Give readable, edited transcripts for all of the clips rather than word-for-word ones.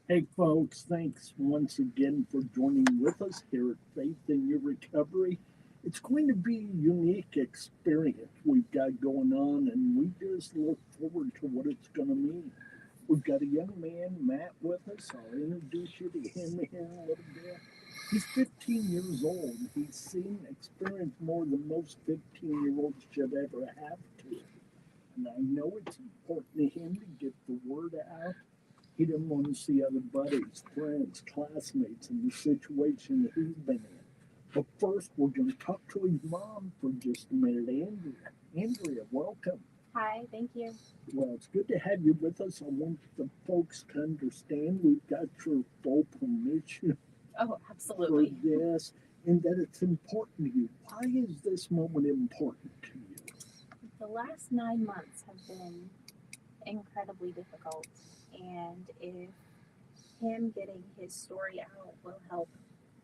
Hey, folks, thanks once again for joining with us here at Faith in Your Recovery. It's going to be a unique experience we've got going on, and we just look forward to what it's going to mean. We've got a young man, Matt, with us. I'll introduce you to him here in a little bit. He's 15 years old. He's seen, experienced more than most 15-year-olds should ever have to. And I know it's important to him to get the word out. He didn't want to see other buddies, friends, classmates in the situation that he's been in. But first, we're going to talk to his mom for just a minute, Andrea. Andrea, welcome. Hi, thank you. Well, it's good to have you with us. I want the folks to understand we've got your full permission Oh, for absolutely. this and that it's important to you. Why is this moment important to you? The last 9 months have been incredibly difficult, and if him getting his story out will help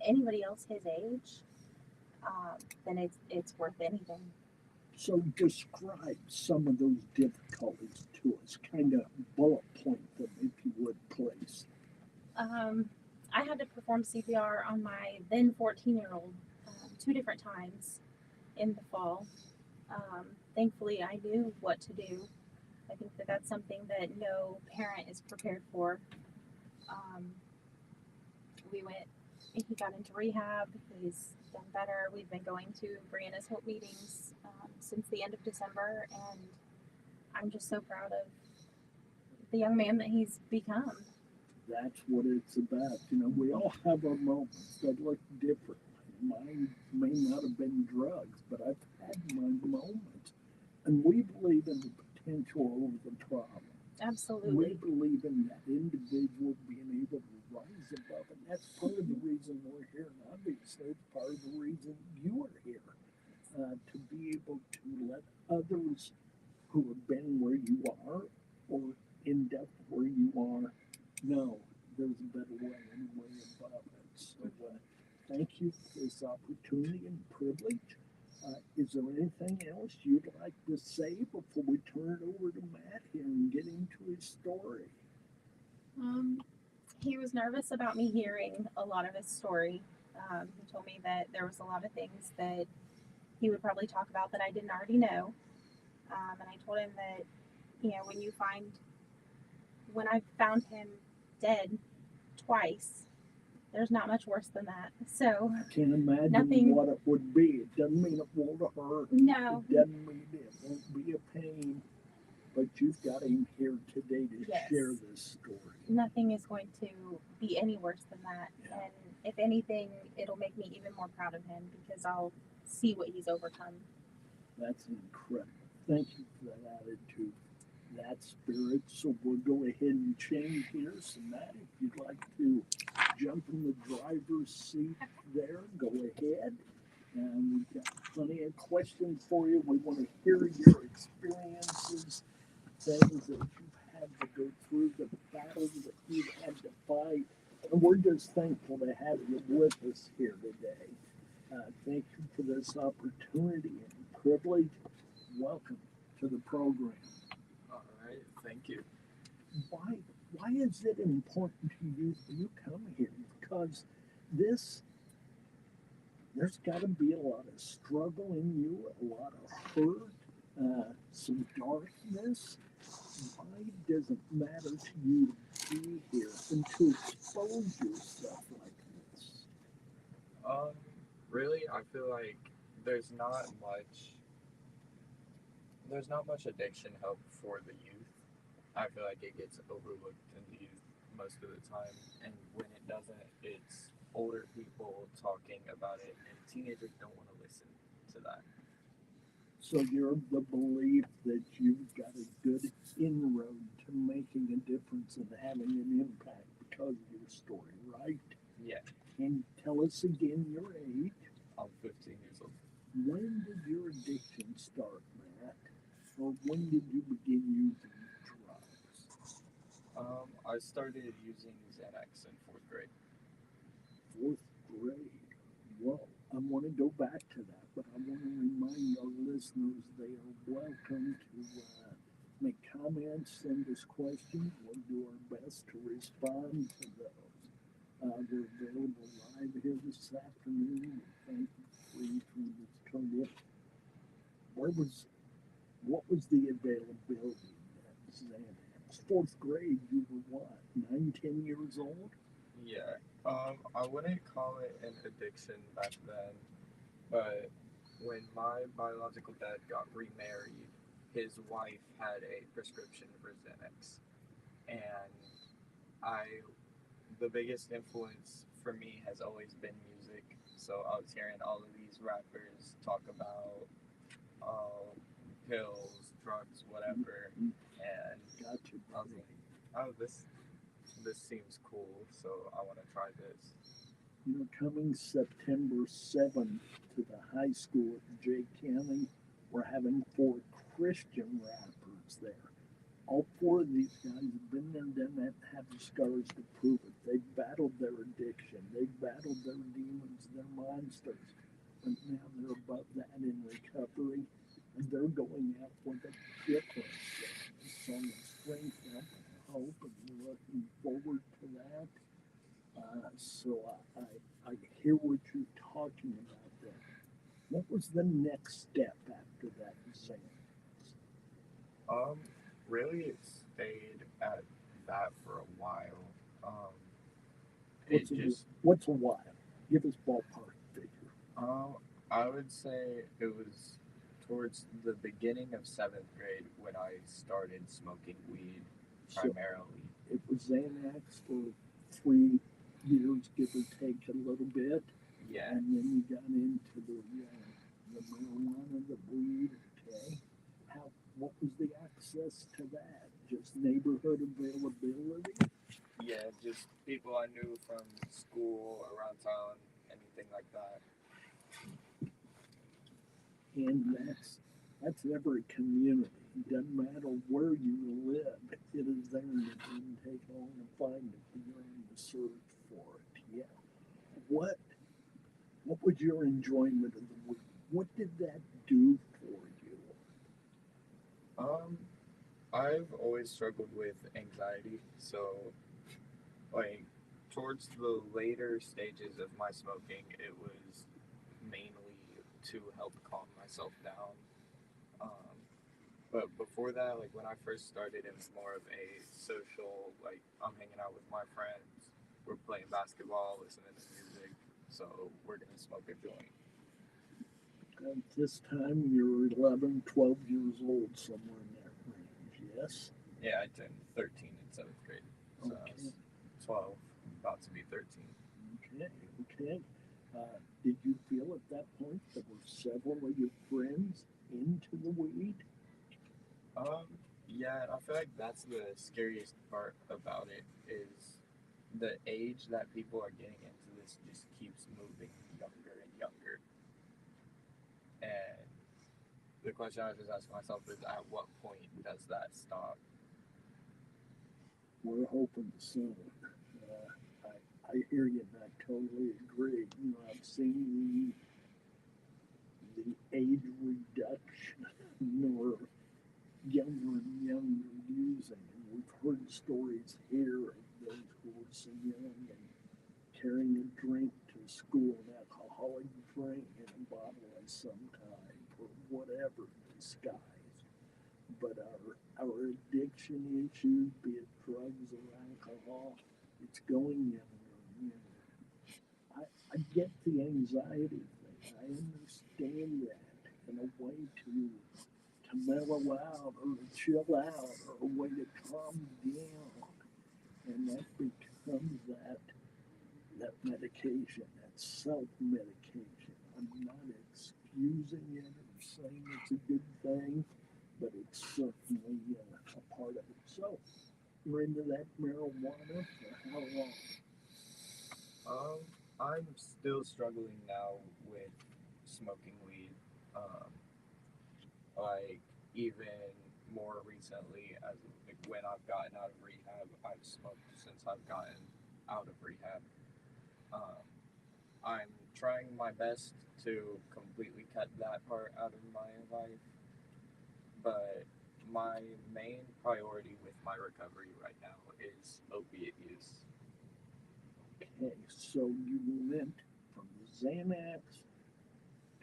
anybody else his age, then it's worth anything. So describe some of those difficulties to us, kind of bullet point them if you would, please. Um, I had to perform CPR on my then 14-year-old 2 different times in the fall. Thankfully, I knew what to do. I think that that's something that no parent is prepared for. Um, we went, he got into rehab. He's done better. We've been going to Brianna's Hope meetings since the end of December, and I'm just so proud of the young man that he's become. That's what it's about. We all have our moments that look different. Mine may not have been drugs, but I've had my moments. And we believe in the potential over the problem. We Absolutely. believe in that individual being able to rise above it. That's part of the reason we're here. And obviously, it's part of the reason you are here to be able to let others who have been where you are or in depth where you are know there's a better way and a way above it. So, thank you for this opportunity and privilege. Is there anything else you'd like to say before we turn it over to Matt here and get into his story? Um, he was nervous about me hearing a lot of his story. He told me that there was a lot of things that he would probably talk about that I didn't already know. And I told him that, when I found him dead twice, there's not much worse than that. So, I can't imagine nothing, what it would be. It doesn't mean it won't hurt. no, It doesn't mean it won't be a pain. But you've got him here today to share yes, this story. nothing is going to be any worse than that. Yeah, And if anything, it'll make me even more proud of him because I'll see what he's overcome. that's incredible. Thank you for that attitude, that spirit. So we'll go ahead and change here. So Matt, if you'd like to jump in the driver's seat there, go ahead. And we've got plenty of questions for you. We want to hear your experiences, things that you've had to go through, the battles that you've had to fight. And we're just thankful to have you with us here today. Thank you for this opportunity and privilege. Welcome to the program. All right, thank you. Why why is it important to you you come here? Because this there's got to be a lot of struggle in you, a lot of hurt, some darkness. Why does it matter to you to be here and to expose yourself like this? Um, Really, I feel like there's not much there's not much addiction help for the youth. I feel like it gets overlooked in the youth most of the time, and when it doesn't, it's older people talking about it, and teenagers don't want to listen to that. So you're of the belief that you've got a good inroad to making a difference and having an impact because of your story, right? Yeah, And tell us again your age. I'm 15 years old. When did your addiction start, Matt? Or when did you begin using drugs? I started using Xanax in fourth grade. Fourth grade. Well, I want to go back to that, but I want to remind our listeners they are welcome to make comments, send us questions. We'll do our best to respond to those. We're available live here this afternoon. Thank you for each that's turned in. Where was what was the availability at Xanax? Fourth grade, you were what, 9, 10 years old? Yeah. I wouldn't call it an addiction back then, but when my biological dad got remarried, his wife had a prescription for Xanax, and I the biggest influence for me has always been music. So I was hearing all of these rappers talk about pills, drugs, whatever, Mm, and Gotcha, I was buddy. like, oh, this seems cool, so I want to try this. Coming September 7th to the high school at Jay County, we're having 4 Christian rappers there. All 4 of these guys have been there, done that, have the scars to prove it. They've battled their addiction, they've battled their demons, their monsters, but now they're above that in recovery, and they're going out with a different song of strength, help, and hope, and we're looking forward to that. So I hear what you're talking about there. What was the next step after that exam? Um, Really, it stayed at that for a while. What's It a, just, what's a while? Give us ballpark figure. um, I would say it was towards the beginning of seventh grade when I started smoking weed So primarily. it was Xanax for 3 years, give or take a little bit, Yeah, and then you got into the marijuana, the weed. Okay, how? What was the access to that? Just neighborhood availability, yeah, just people I knew from school, around town, anything like that. and that's every community. It doesn't matter where you live. It is there, and it didn't take long to find it. You're in the search for it. Yeah. What What was your enjoyment of the week? What did that do for you? Um, I've always struggled with anxiety, so like towards the later stages of my smoking, it was mainly to help calm myself down. Um, but before that, like when I first started, it was more of a social, like I'm hanging out with my friends, we're playing basketball, listening to music, so we're gonna smoke a joint. At this time, you're 11, 12 years old, somewhere in that range, yes? Yeah, I turned 13 in seventh grade, so I Okay, was 12, about to be 13. okay, okay. Did you feel at that point there were several of your friends into the weed? Um, yeah, and I feel like that's the scariest part about it is the age that people are getting into this just keeps moving younger and younger. And the question I was just asking myself is at what point does that stop? We're hoping soon. I hear you and I totally agree. I've seen the age reduction or younger and younger using. And we've heard stories here of those who were so young and carrying a drink to school, an alcoholic drink in a bottle of some type or whatever disguise. But our addiction issues, be it drugs or alcohol, it's going younger and younger. I get the anxiety thing. I understand that in a way to mellow out or to chill out or a way to calm down. And that becomes that medication, that self medication. I'm not excusing it or saying it's a good thing, but it's certainly a part of it. So you're into that marijuana for how long? Um, I'm still struggling now with smoking weed. Um, like even more recently, as like when I've gotten out of rehab, I've smoked since I've gotten out of rehab. Um, I'm trying my best to completely cut that part out of my life, but my main priority with my recovery right now is opiate use. Okay, so you went from the Xanax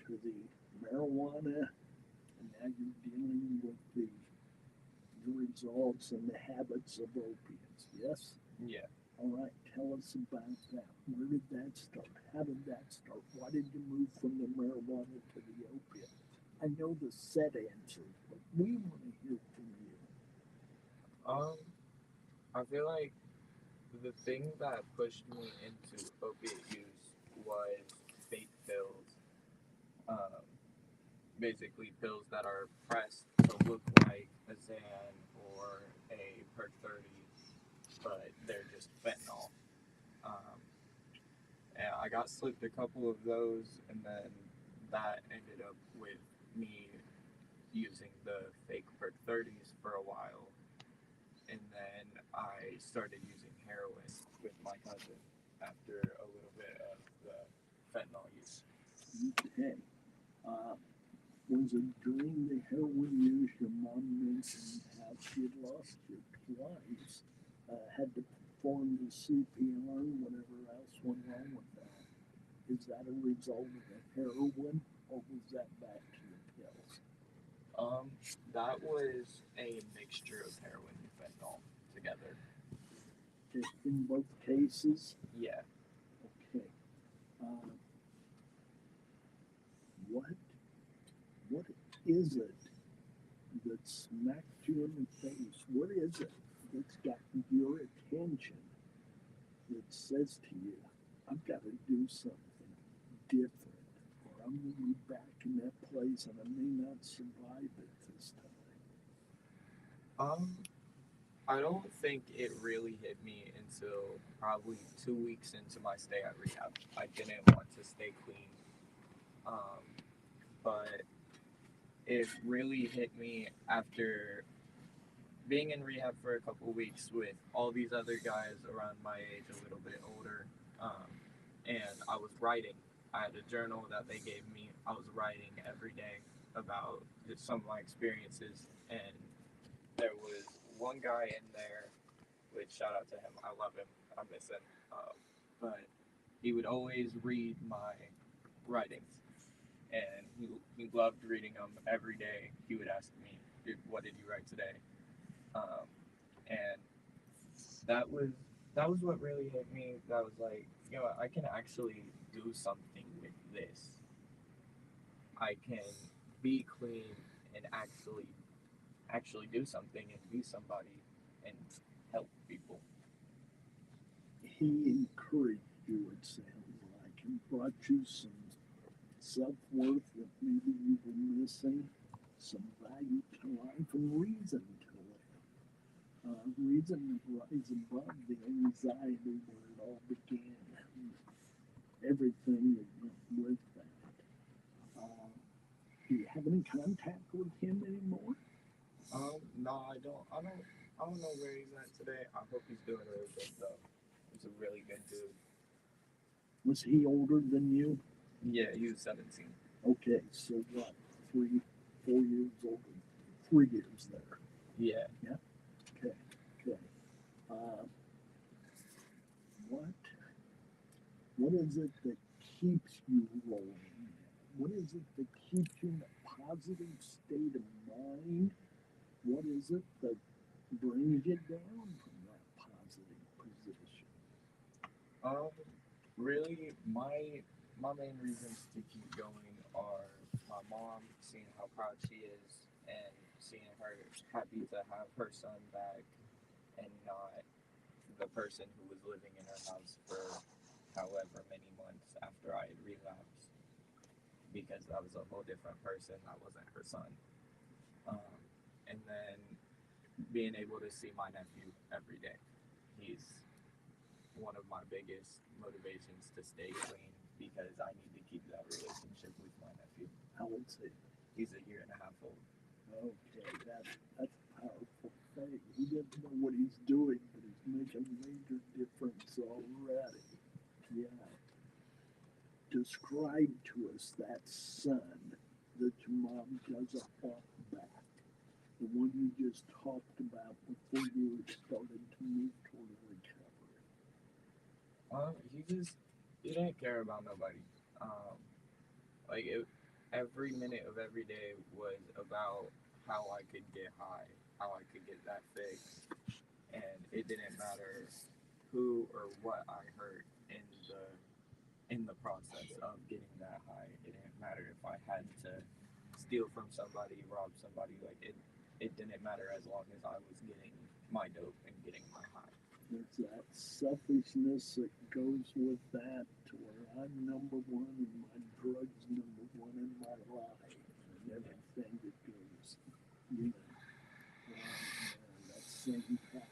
to the marijuana, and now you're dealing with the results and the habits of opiates, yes? Yeah. All right, tell us about that. Where did that start? How did that start? Why did you move from the marijuana to the opiate? I know the set answers, but we want to hear from you. Um, I feel like the thing that pushed me into opiate use was fake pills. Um, Basically pills that are pressed to look like a Xan or a Perk 30, but they're just fentanyl. Um, and I got slipped a couple of those, and then that ended up with me using the fake Perk 30s for a while, and then I started using heroin with my cousin after a little bit of the fentanyl use. Okay. Uh, was it during the heroin use your mom mentioned how she had lost you twice, had to perform the CPR and whatever else went wrong with that? Is that a result of the heroin, or was that back to the pills? Um, that was a mixture of heroin and fentanyl together. In both cases? Yeah. Okay. What what is it that smacked you in the face? What is it that's got your attention that says to you, I've got to do something different, or I'm going to be back in that place and I may not survive it this time? Um, I don't think it really hit me until probably 2 weeks into my stay at rehab. I didn't want to stay clean. Um, but it really hit me after being in rehab for a couple weeks with all these other guys around my age, a little bit older. And I was writing. I had a journal that they gave me. I was writing every day about just some of my experiences. And there was one guy in there, which shout out to him. I love him. I miss him. But he would always read my writings. And he loved reading them every day. He would ask me, "What did you write today?" Um, and that was that was what really hit me. That was like, I can actually do something with this. I can be clean and actually do something and be somebody and help people. He encouraged you, it sounds like, and brought you some self worth that maybe you were missing, some value to life, and reason to live. Reason to rise above the anxiety where it all began, everything that went with that. Do you have any contact with him anymore? No, I don't. I don't know where he's at today. I hope he's doing really good though. He's a really good dude. Was he older than you? Yeah, he was 17. Okay, so what? 3, 4 years older? 3 years there. Yeah. Yeah. Okay. Okay. Uh, what? What is it that keeps you rolling? What is it that keeps you in a positive state of mind? What is it that brings you down from that positive position? Um, Really, my main reasons to keep going are my mom, seeing how proud she is, and seeing her happy to have her son back, and not the person who was living in her house for however many months after I had relapsed, because that was a whole different person. That wasn't her son. Um, and then being able to see my nephew every day. He's one of my biggest motivations to stay clean because I need to keep that relationship with my nephew. How old's he? He's a year and a half old. Okay, that's a powerful thing. He doesn't know what he's doing, but he's making a major difference already. Yeah. Describe to us that son that your mom doesn't want back. the one you just talked about before you started to move toward recovery? He didn't care about nobody. Um, like it, every minute of every day was about how I could get high, how I could get that fix, and it didn't matter who or what I hurt in the process of getting that high. It didn't matter if I had to steal from somebody, rob somebody. It didn't matter as long as I was getting my dope and getting my high. There's that selfishness that goes with that, to where I'm number one and my drug's number one in my life and everything that goes, you know, that same pattern.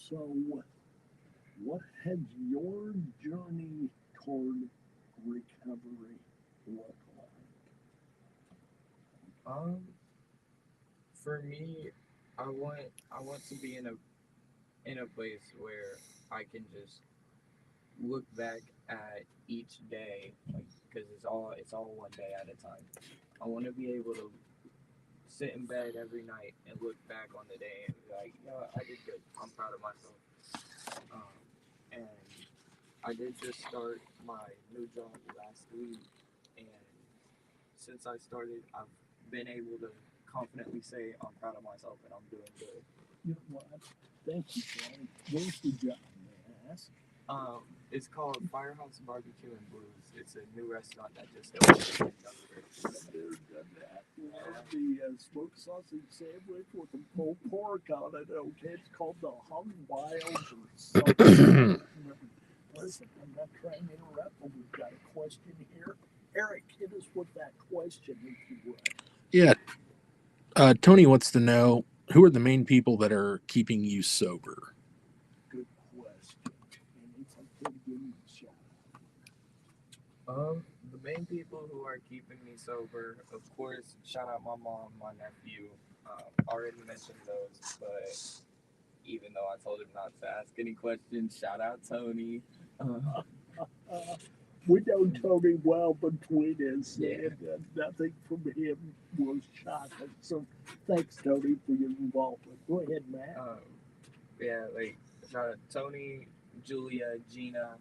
So, what has your journey toward recovery looked Um, for me, I want to be in a place where I can just look back at each day, like because it's all one day at a time. I want to be able to sit in bed every night and look back on the day and be like, yeah, I did good. I'm proud of myself. And I did just start my new job last week, and since I started, I've been able to confidently say I'm proud of myself and I'm doing good. like? You know what? Thank you, Brian. Where's the job, may I ask? It's called Firehouse Barbecue and Blues. It's a new restaurant that just opened in Dunkirk. There's that. The smoked sausage sandwich with the pulled pork on it. Okay, it's called the Hog Wild or something. Listen, I'm not trying to interrupt, but we've got a question here. Eric, hit us with that question if you would. Yeah. Tony wants to know, who are the main people that are keeping you sober? Good question. And it's up to give me a shot. The main people who are keeping me sober, of course, shout out my mom, my nephew. Already mentioned those, but even though I told him not to ask any questions, shout out Tony. We know Tony well between us, Yeah. and nothing from him was shocking. So thanks, Tony, for your involvement. Go ahead, Matt. Yeah, like shout out Tony, Julia, Gina,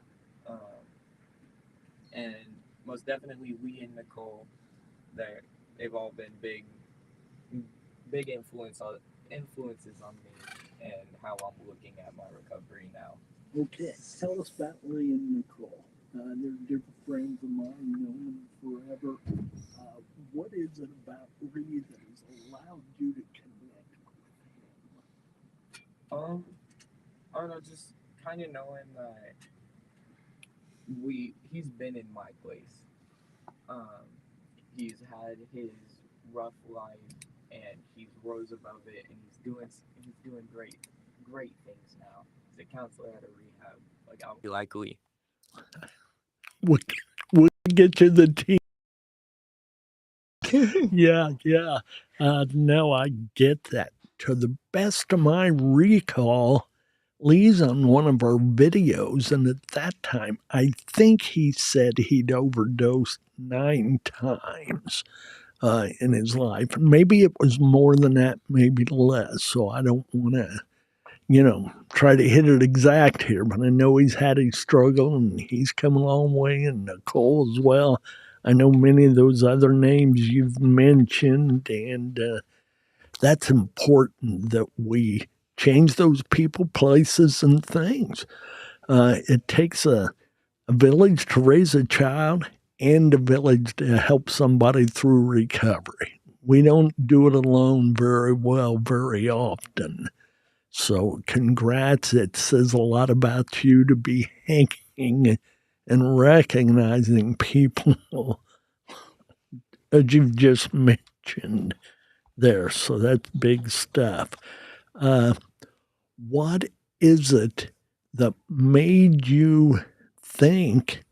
and most definitely Lee and Nicole. They've all been big influences on me and how I'm looking at my recovery now. Okay, tell us about Lee and Nicole. They're dear friends of mine, known them forever. What is it about Lee that has allowed you to connect with Um, I don't know, just kind of knowing that he's been in my place. Um, he's had his rough life and he's rose above it and he's doing great things now. He's a counselor at a rehab. Like I'll be likely. we'll get you the team. Yeah. No, I get that. To the best of my recall, Lee's on one of our videos, and at that time, I think he said he'd overdosed 9 times in his life. Maybe it was more than that, maybe less. So I don't want to, try to hit it exact here, but I know he's had his struggle and he's come a long way, and Nicole as well. I know many of those other names you've mentioned, and that's important that we change those people, places, and things. It takes a village to raise a child and a village to help somebody through recovery. We don't do it alone very well very often. So, congrats. It says a lot about you to be hanging and recognizing people as you've just mentioned there. So, that's big stuff. What is it that made you think,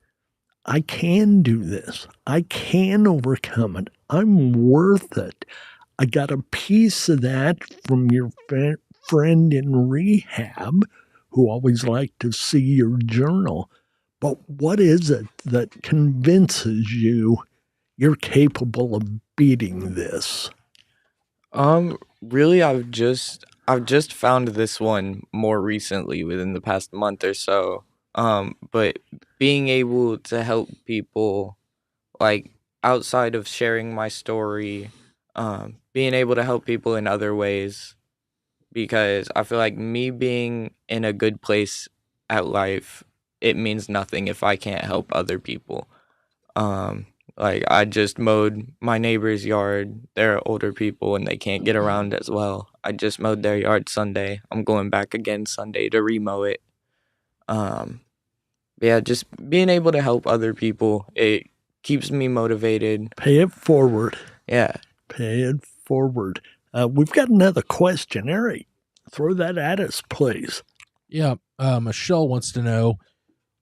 I can do this? I can overcome it. I'm worth it. I got a piece of that from your friend in rehab who always liked to see your journal. But what is it that convinces you you're capable of beating this? Really, I've just found this one more recently within the past month or so. But being able to help people, like, outside of sharing my story, being able to help people in other ways, because I feel like me being in a good place at life, it means nothing if I can't help other people. Um, like, I just mowed my neighbor's yard. They're older people and they can't get around as well. I just mowed their yard Sunday. I'm going back again Sunday to remow it. Um, yeah, just being able to help other people, it keeps me motivated. Pay it forward. Yeah. Pay it forward. We've got another question. Eric, throw that at us, please. Yeah. Michelle wants to know,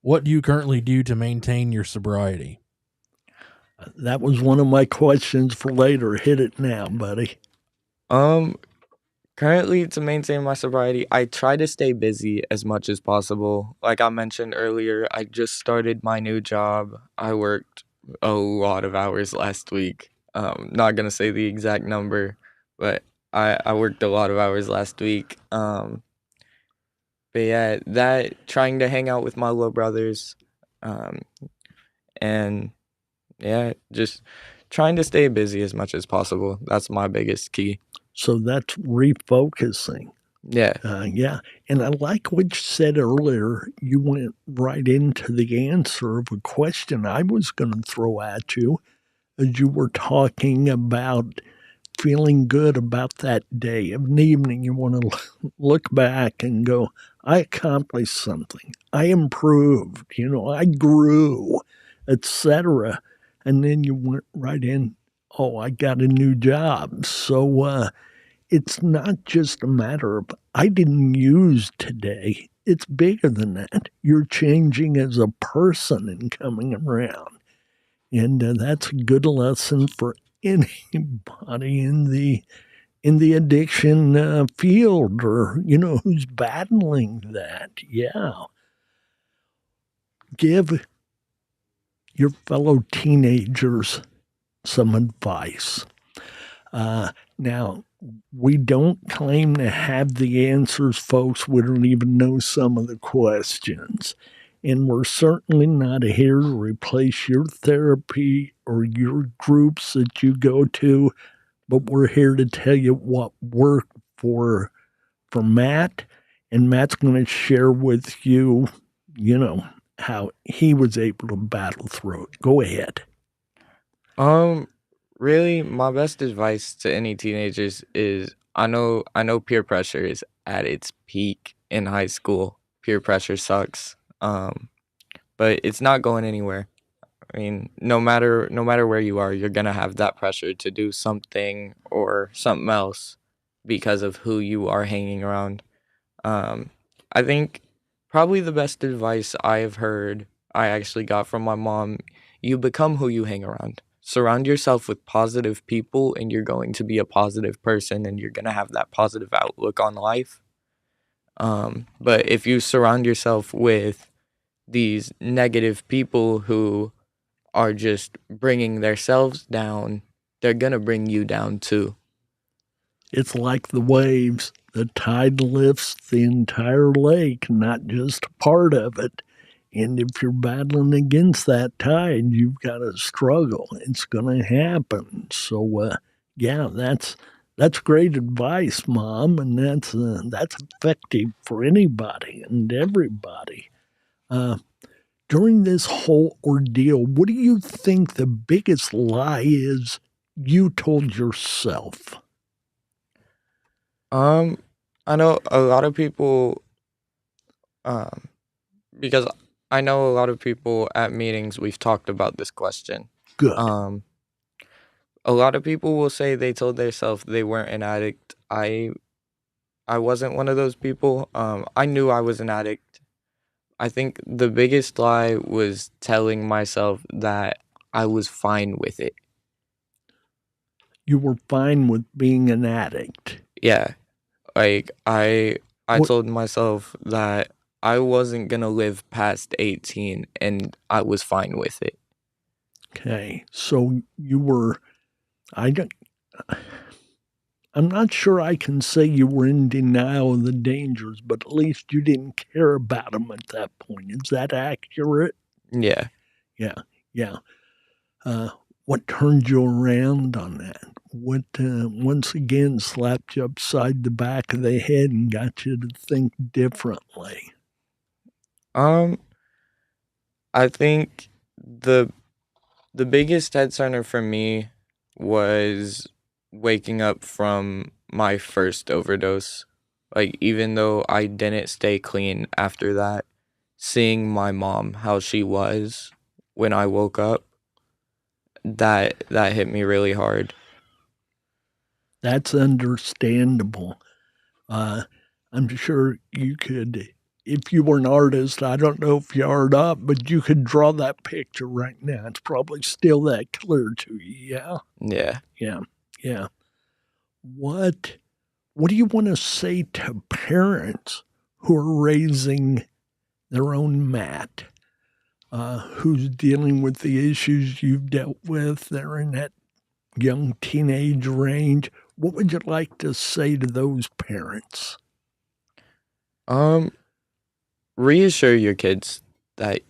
what do you currently do to maintain your sobriety? That was one of my questions for later. Hit it now, buddy. Um, Currently, to maintain my sobriety, I try to stay busy as much as possible. Like I mentioned earlier, I just started my new job. I worked a lot of hours last week. Not gonna say the exact number, but I worked a lot of hours last week. But yeah, that trying to hang out with my little brothers, um, and yeah, just trying to stay busy as much as possible. That's my biggest key. So that's refocusing. Yeah. Yeah. And I like what you said earlier. You went right into the answer of a question I was going to throw at you as you were talking about feeling good about that day. Of an evening, you want to look back and go, I accomplished something. I improved, I grew, etc. And then you went right in, oh, I got a new job. So it's not just a matter of, I didn't use today. It's bigger than that. You're changing as a person and coming around. And that's a good lesson for anybody in the addiction field, or who's battling that. Yeah, give your fellow teenagers some advice. Now, we don't claim to have the answers, folks. We don't even know some of the questions. And we're certainly not here to replace your therapy or your groups that you go to, but we're here to tell you what worked for Matt. And Matt's going to share with you, how he was able to battle through it. Go ahead. Um, Really, my best advice to any teenagers is, I know peer pressure is at its peak in high school. Peer pressure sucks. But it's not going anywhere. I mean, no matter where you are, you're gonna have that pressure to do something or something else because of who you are hanging around. Um, I think probably the best advice I've heard I actually got from my mom: you become who you hang around. Surround yourself with positive people, and you're going to be a positive person, and you're going to have that positive outlook on life. But if you surround yourself with these negative people who are just bringing themselves down, they're going to bring you down too. It's like the waves. The tide lifts the entire lake, not just a part of it. And if you're battling against that tide, you've got to struggle. It's going to happen. So, yeah, that's great advice, Mom, and that's effective for anybody and everybody. During this whole ordeal, what do you think the biggest lie is you told yourself? Um, I know a lot of people, um, because I know a lot of people at meetings, we've talked about this question. Good. Um, a lot of people will say they told themselves they weren't an addict. I wasn't one of those people. I knew I was an addict. I think the biggest lie was telling myself that I was fine with it. You were fine with being an addict. Yeah, like I What, told myself that I wasn't gonna live past 18, and I was fine with it. okay, so you were. I don't. I'm not sure I can say you were in denial of the dangers, but at least you didn't care about them at that point. Is that accurate? Yeah. Yeah, yeah. Uh, what turned you around on that? What once again slapped you upside the back of the head and got you to think differently? Um, I think the the biggest head turner for me was waking up from my first overdose. Like, even though I didn't stay clean after that, seeing my mom how she was when I woke up, that hit me really hard. That's understandable. Uh, I'm sure you could, if you were an artist, I don't know if you are or not, but you could draw that picture right now. It's probably still that clear to you. Yeah, Yeah. yeah, yeah. What What do you want to say to parents who are raising their own Matt, who's dealing with the issues you've dealt with? They're in that young teenage range. What would you like to say to those parents? Um, Reassure your kids that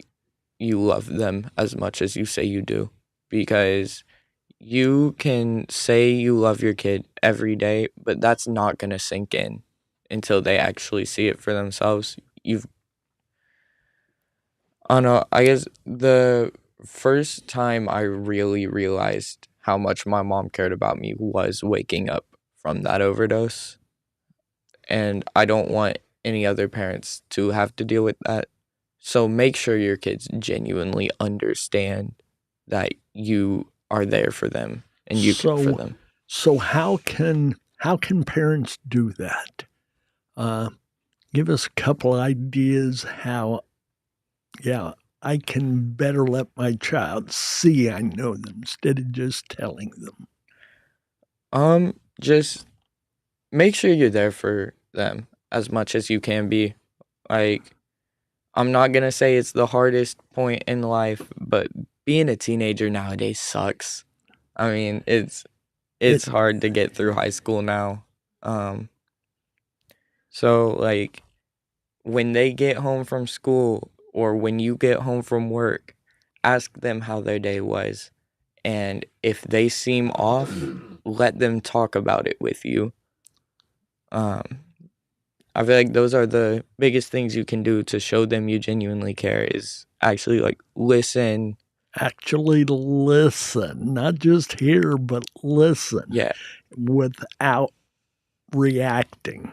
you love them as much as you say you do, because you can say you love your kid every day, but that's not going to sink in until they actually see it for themselves. I don't know, I guess the first time I really realized how much my mom cared about me was waking up from that overdose. And I don't want any other parents to have to deal with that. So make sure your kids genuinely understand that you are there for them and you care for So, them. so how can parents do that? Uh, Give us a couple ideas how. Yeah, I can better let my child see I know them instead of just telling them. Just make sure you're there for them as much as you can be. Like, I'm not gonna say it's the hardest point in life, but being a teenager nowadays sucks. I mean, It it's hard to get through high school now. Um, so like when they get home from school or when you get home from work, ask them how their day was. And if they seem off, let them talk about it with you. Um, I feel like those are the biggest things you can do to show them you genuinely care is actually like listen. actually listen, not just hear, but listen Yeah, without reacting.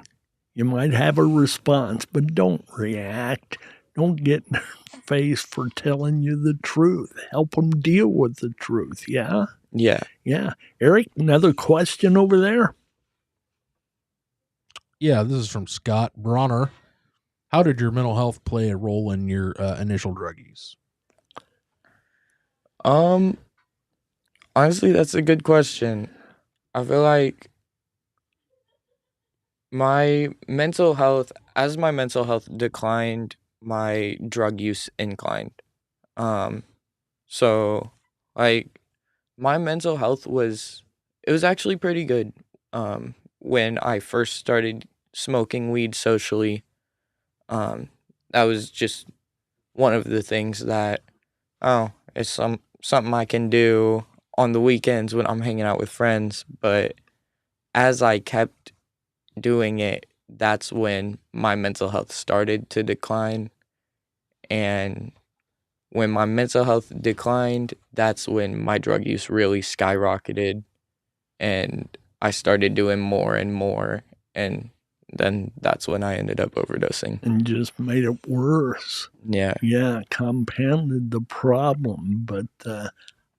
You might have a response, but don't react. Don't get in their face for telling you the truth. Help them deal with the truth. Yeah? yeah. Yeah. Eric, another question over there? Yeah, this is from Scott Bronner. How did your mental health play a role in your initial drug use? Um, Honestly, that's a good question. I feel like as my mental health declined, my drug use inclined. Um, so like my mental health it was actually pretty good. When I first started smoking weed socially, um, that was just one of the things that, oh, it's something I can do on the weekends when I'm hanging out with friends. But as I kept doing it, that's when my mental health started to decline. And when my mental health declined, that's when my drug use really skyrocketed. And I started doing more and more. And then that's when I ended up overdosing. And just made it worse. Yeah. Yeah, compounded the problem. But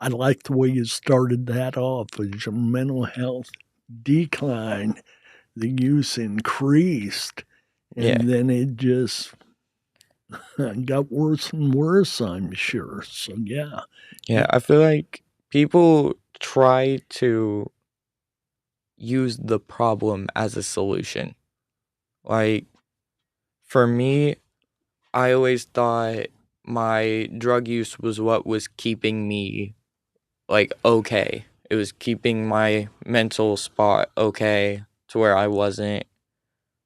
I like the way you started that off as your mental health declined, the use increased, Yeah. and then it just got worse and worse, I'm sure. So, yeah. Yeah. I feel like people try to use the problem as a solution. Like, for me, I always thought my drug use was what was keeping me like okay. It was keeping my mental spot okay. to where I wasn't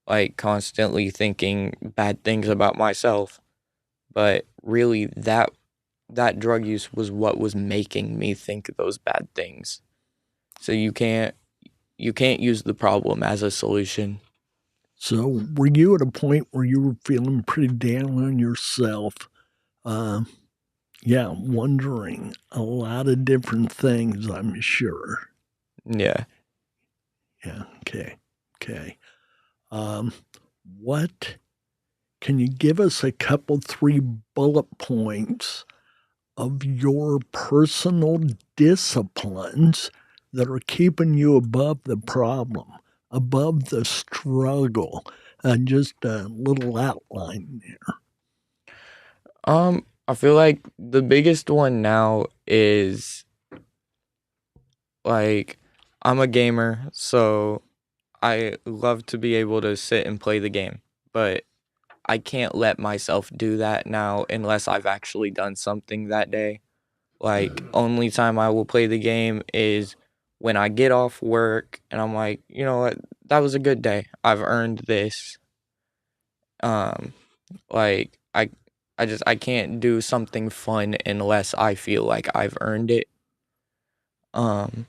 like constantly thinking bad things about myself. But really that drug use was what was making me think those bad things. So you can't use the problem as a solution. So, were you at a point where you were feeling pretty down on yourself? Uh, yeah, wondering a lot of different things, I'm sure. Yeah. Yeah, okay. Okay. Um, what can you give us a couple, 3 bullet points of your personal disciplines that are keeping you above the problem, above the struggle? Just a little outline there. I feel like the biggest one now is like I'm a gamer, so I love to be able to sit and play the game, but I can't let myself do that now unless I've actually done something that day. Like, only time I will play the game is when I get off work and I'm like, you know what, that was a good day. I've earned this. Um, like I can't do something fun unless I feel like I've earned it. Um,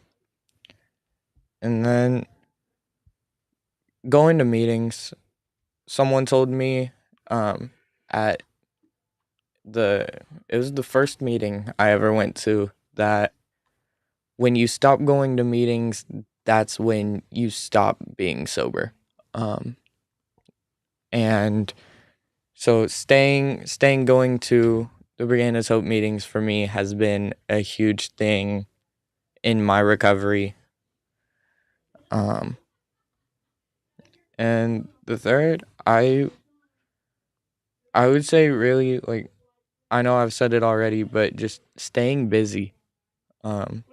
and then going to meetings. Someone told me at the it was the first meeting I ever went to that when you stop going to meetings, that's when you stop being sober. Um, and so staying going to the Brianna's Hope meetings for me has been a huge thing in my recovery. Um, and the third, I would say really like I know I've said it already, but just staying busy. Um,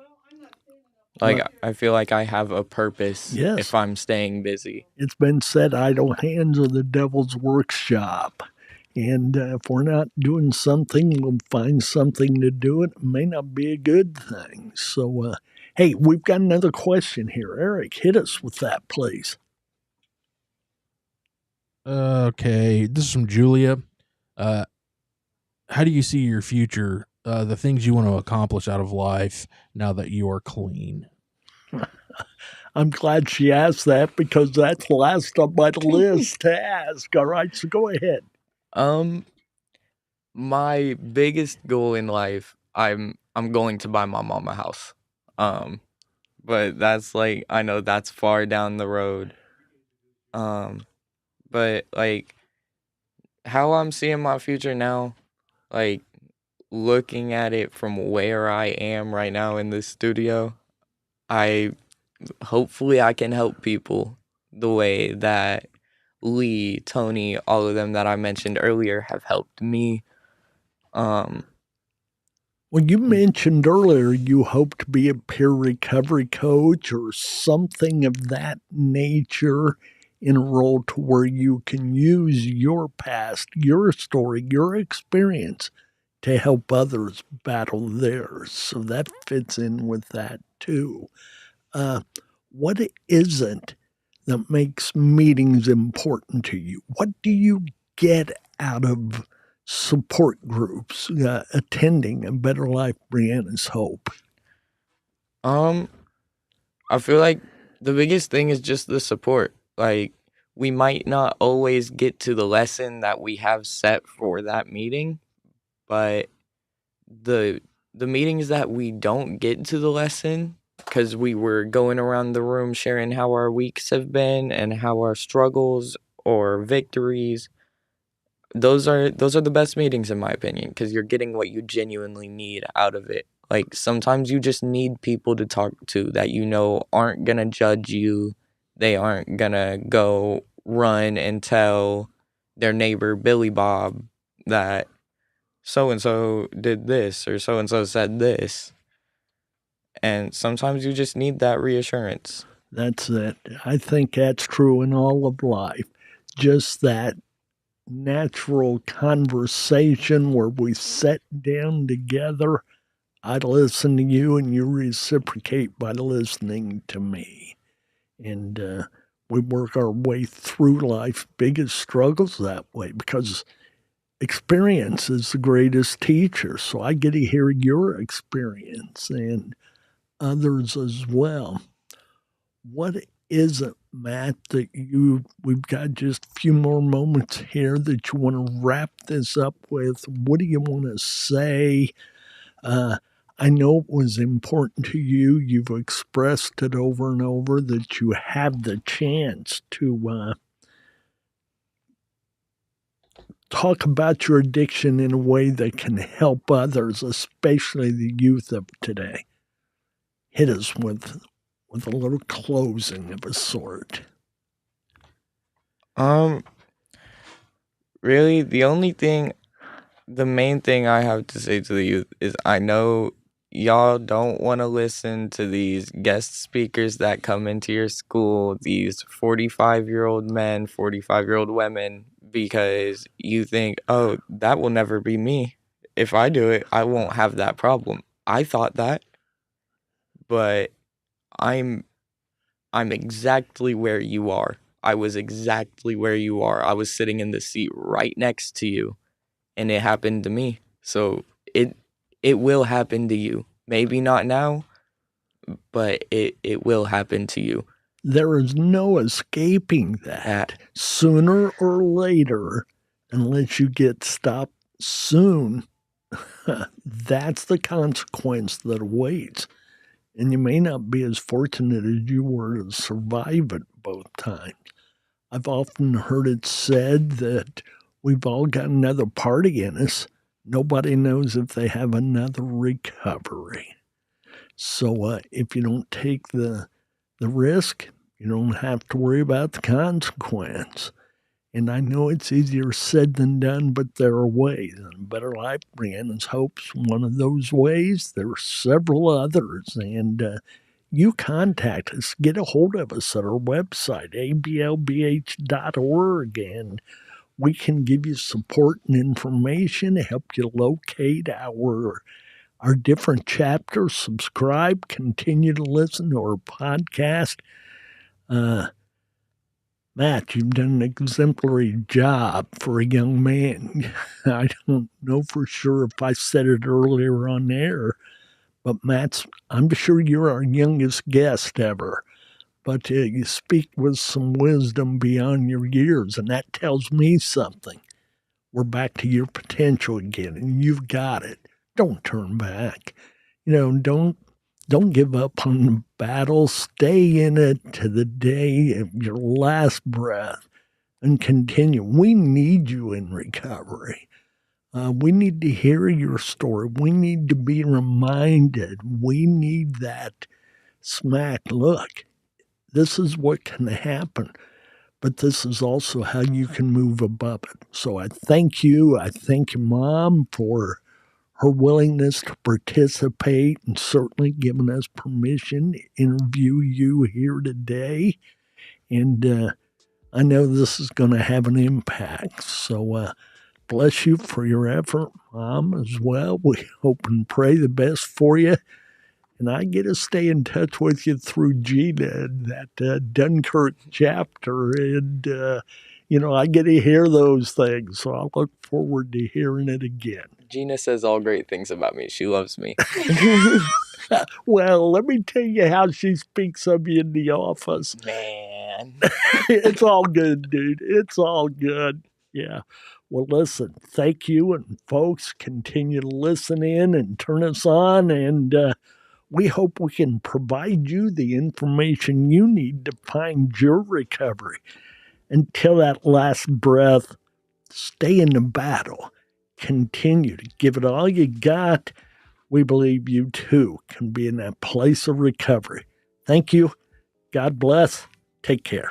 like Well, I feel like I have a purpose yes, if I'm staying busy. it's been said idle hands are the devil's workshop. And if we're not doing something, we'll find something to do. It may not be a good thing. So, hey, we've got another question here. Eric, hit us with that, please. Okay, this is from Julia. Uh, how do you see your future? The things you want to accomplish out of life now that you are clean. I'm glad she asked that because that's last on my list to ask. All right, so go ahead. Um, my biggest goal in life, I'm going to buy my mom a house. Um, but that's like I know that's far down the road. Um, but like how I'm seeing my future now, like looking at it from where I am right now in this studio, I hopefully I can help people the way that Lee, Tony, all of them that I mentioned earlier have helped me. Um, Well, you mentioned earlier you hope to be a peer recovery coach or something of that nature in a role to where you can use your past, your story, your experience to help others battle theirs. So that fits in with that too. Uh, what is it that makes meetings important to you? What do you get out of support groups, attending a Better Life Brianna's Hope? um, I feel like the biggest thing is just the support. Like we might not always get to the lesson that we have set for that meeting, but the the meetings that we don't get to the lesson because we were going around the room sharing how our weeks have been and how our struggles or victories, those are the best meetings in my opinion because you're getting what you genuinely need out of it. Like sometimes you just need people to talk to that you know aren't gonna judge you. They aren't gonna go run and tell their neighbor Billy Bob that so and so did this or so and so said this. And sometimes you just need that reassurance. That's it. I think that's true in all of life. Just that natural conversation where we sit down together. I listen to you and you reciprocate by listening to me. And we work our way through life's biggest struggles that way because experience is the greatest teacher. So I get to hear your experience and others as well. What is it, Matt, that we've got just a few more moments here that you want to wrap this up with? What do you want to say? I know it was important to you. You've expressed it over and over that you have the chance to talk about your addiction in a way that can help others, especially the youth of today. Hit us with a little closing of a sort. Really, the main thing I have to say to the youth is I know y'all don't want to listen to these guest speakers that come into your school, these 45-year-old men, 45-year-old women, because you think, oh, that will never be me. If I do it, I won't have that problem. I thought that, but I'm exactly where you are. I was exactly where you are. I was sitting in the seat right next to you, and it happened to me. So it will happen to you. Maybe not now, but it will happen to you. There is no escaping that. Sooner or later, unless you get stopped soon, that's the consequence that awaits. And you may not be as fortunate as you were to survive it both times. I've often heard it said that we've all got another party in us. Nobody knows if they have another recovery. So if you don't take the risk, you don't have to worry about the consequence. And I know it's easier said than done, but there are ways. And a Better Life Brand is Hope's one of those ways. There are several others. And you contact us, get a hold of us at our website, ablbh.org, and we can give you support and information, help you locate our different chapters, subscribe, continue to listen to our podcast. Matt, you've done an exemplary job for a young man. I don't know for sure if I said it earlier on air, but I'm sure you're our youngest guest ever. But you speak with some wisdom beyond your years, and that tells me something. We're back to your potential again, and you've got it. Don't turn back. Don't give up on the battle. Stay in it to the day of your last breath and continue. We need you in recovery. We need to hear your story. We need to be reminded. We need that smack. Look, this is what can happen, but this is also how you can move above it. So I thank you. I thank your mom for her willingness to participate and certainly giving us permission to interview you here today. And I know this is going to have an impact. So bless you for your effort, Mom, as well. We hope and pray the best for you. And I get to stay in touch with you through Gina and that Dunkirk chapter. And, I get to hear those things. So I look forward to hearing it again. Gina says all great things about me. She loves me. Well, let me tell you how she speaks of you in the office. Man. It's all good, dude. It's all good. Yeah. Well, listen, thank you. And folks, continue to listen in and turn us on. And we hope we can provide you the information you need to find your recovery. Until that last breath, stay in the battle. Continue to give it all you got. We believe you too can be in that place of recovery. Thank you. God bless. Take care.